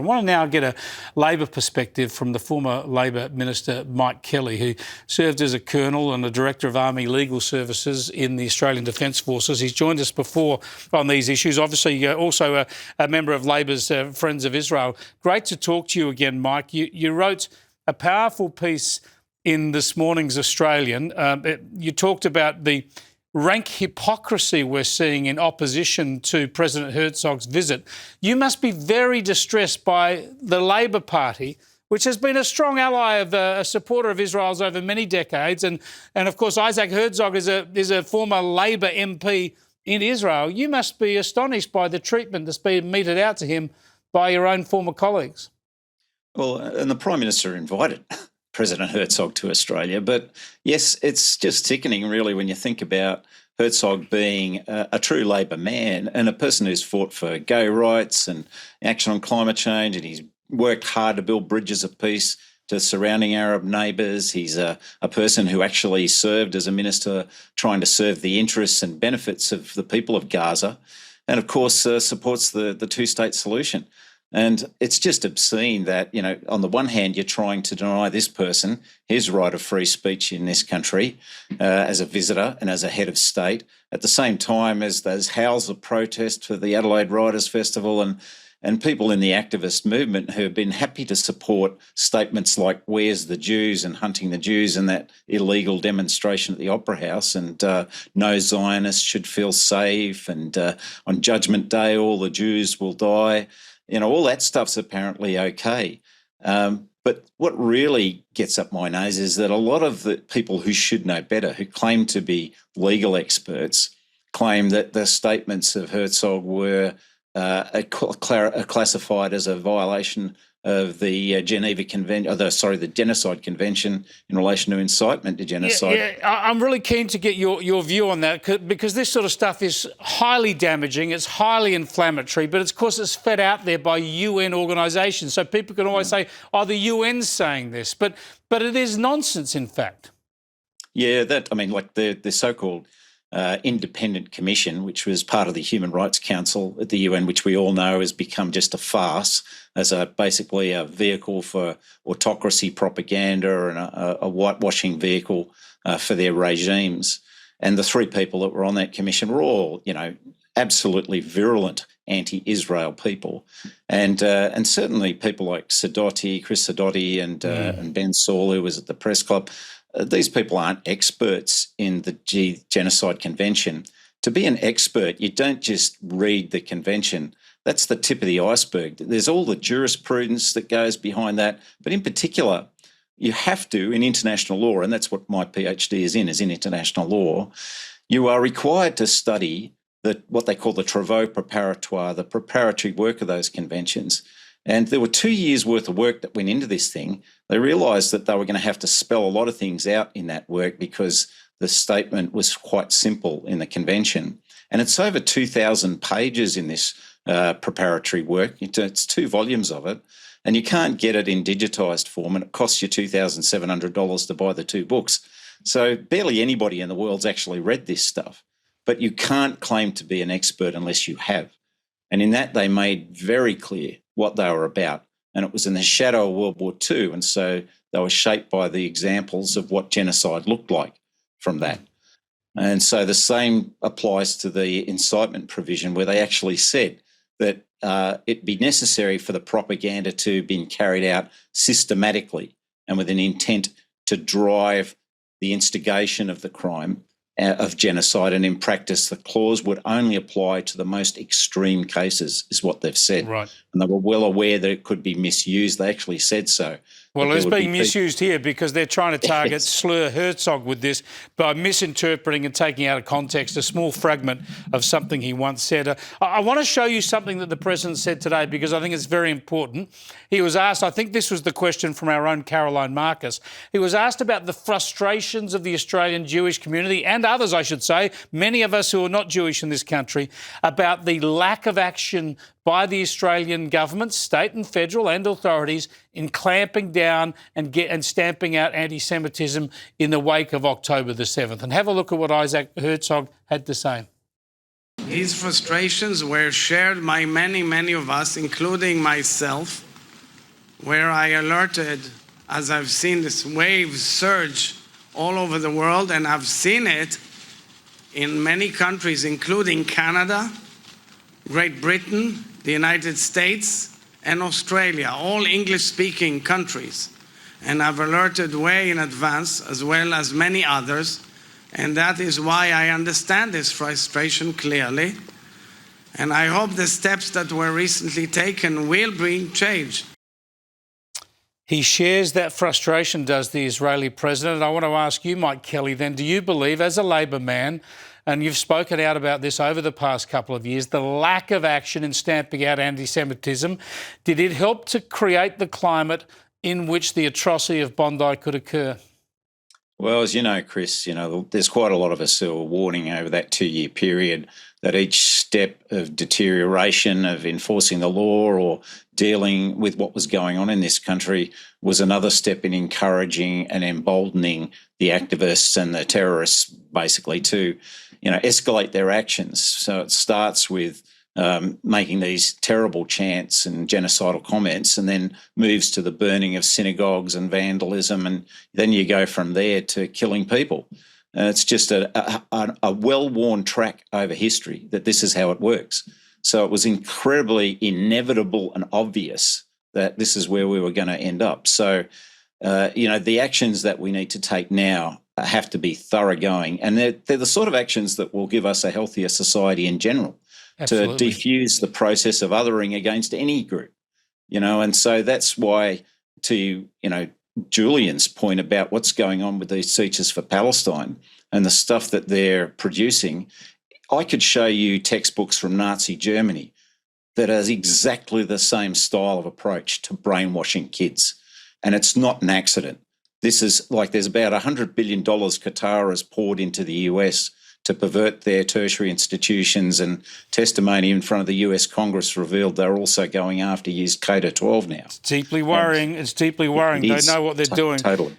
I want to now get a Labor perspective from the former Labor Minister Mike Kelly, who served as a colonel and a director of Army Legal Services in the Australian Defence Forces. He's joined us before on these issues. Obviously, also a member of Labor's Friends of Israel. Great to talk to you again, Mike. You wrote a powerful piece in this morning's Australian. You talked about the rank hypocrisy we're seeing in opposition to President Herzog's visit. You must be very distressed by the Labor Party, which has been a strong ally of a supporter of Israel's over many decades. And of course, Isaac Herzog is a former Labor MP in Israel. You must be astonished by the treatment that's been meted out to him by your own former colleagues. Well, and the Prime Minister invited President Herzog to Australia. But yes, it's just sickening, really, when you think about Herzog being a true Labor man and a person who's fought for gay rights and action on climate change, and he's worked hard to build bridges of peace to surrounding Arab neighbours. He's a person who actually served as a minister trying to serve the interests and benefits of the people of Gaza, and of course supports the two-state solution. And it's just obscene that, you know, on the one hand, you're trying to deny this person his right of free speech in this country as a visitor and as a head of state, at the same time as those howls of protest for the Adelaide Writers' Festival and people in the activist movement who have been happy to support statements like "Where's the Jews?" and "Hunting the Jews" and that illegal demonstration at the Opera House, and "No Zionists should feel safe," and "On Judgment Day, all the Jews will die." You know, all that stuff's apparently okay. But what really gets up my nose is that a lot of the people who should know better, who claim to be legal experts, claim that the statements of Herzog were classified as a violation of the Geneva Convention, the Genocide Convention in relation to incitement to genocide. Yeah, I'm really keen to get your view on that, because this sort of stuff is highly damaging, it's highly inflammatory, but of course it's fed out there by UN organisations. So people can always say, oh, the UN's saying this, but it is nonsense, in fact. Yeah, like the so-called independent commission, which was part of the Human Rights Council at the UN, which we all know has become just a farce, as basically a vehicle for autocracy propaganda and a whitewashing vehicle for their regimes. And the three people that were on that commission were all, you know, absolutely virulent anti-Israel people, and certainly people like Chris Sidoti, and Ben Saul, who was at the press club. These people aren't experts in the Genocide Convention. To be an expert, you don't just read the convention. That's the tip of the iceberg. There's all the jurisprudence that goes behind that. But in particular, you have to, in international law, and that's what my PhD is in international law, you are required to study what they call the travaux préparatoires, the preparatory work of those conventions. And there were 2 years' worth of work that went into this thing. They realised that they were going to have to spell a lot of things out in that work because the statement was quite simple in the convention. And it's over 2,000 pages in this preparatory work. It's 2 volumes of it. And you can't get it in digitised form, and it costs you $2,700 to buy the 2 books. So barely anybody in the world's actually read this stuff. But you can't claim to be an expert unless you have. And in that, they made very clear what they were about. And it was in the shadow of World War II. And so they were shaped by the examples of what genocide looked like from that. And so the same applies to the incitement provision, where they actually said that it'd be necessary for the propaganda to be carried out systematically and with an intent to drive the instigation of the crime of genocide, and in practice the clause would only apply to the most extreme cases, is what they've said. Right. And they were well aware that it could be misused. They actually said so. Well, it's being misused here because they're trying to target slur Herzog with this by misinterpreting and taking out of context a small fragment of something he once said. I want to show you something that the President said today, because I think it's very important. He was asked, I think this was the question from our own Caroline Marcus, he was asked about the frustrations of the Australian Jewish community, and others, I should say, many of us who are not Jewish in this country, about the lack of action by the Australian government, state and federal, and authorities in clamping down and stamping out anti-Semitism in the wake of October the 7th. And have a look at what Isaac Herzog had to say. His frustrations were shared by many, many of us, including myself. where I alerted, as I've seen this wave surge all over the world, and I've seen it in many countries, including Canada, Great Britain, the United States, and Australia, all English-speaking countries. And I've alerted way in advance, as well as many others, and that is why I understand this frustration clearly. And I hope the steps that were recently taken will bring change. He shares that frustration, does the Israeli president. I want to ask you, Mike Kelly, then, do you believe, as a Labor man, and you've spoken out about this over the past couple of years, the lack of action in stamping out anti-Semitism, did it help to create the climate in which the atrocity of Bondi could occur? Well, as you know, Chris, there's quite a lot of us who are warning over that 2-year period that each step of deterioration of enforcing the law or dealing with what was going on in this country was another step in encouraging and emboldening the activists and the terrorists basically to, escalate their actions. So it starts with making these terrible chants and genocidal comments, and then moves to the burning of synagogues and vandalism, and then you go from there to killing people. And it's just a well-worn track over history that this is how it works. So it was incredibly inevitable and obvious that this is where we were going to end up. So, the actions that we need to take now have to be thoroughgoing, and they're the sort of actions that will give us a healthier society in general. Absolutely. To defuse the process of othering against any group, and so that's why, to, Julian's point about what's going on with these Teachers for Palestine and the stuff that they're producing, I could show you textbooks from Nazi Germany that has exactly the same style of approach to brainwashing kids. And it's not an accident. This is like there's about $100 billion Qatar has poured into the US to pervert their tertiary institutions, and testimony in front of the US Congress revealed they're also going after used K-12 now. It's deeply worrying. It's deeply worrying. They know what they're doing. Totally.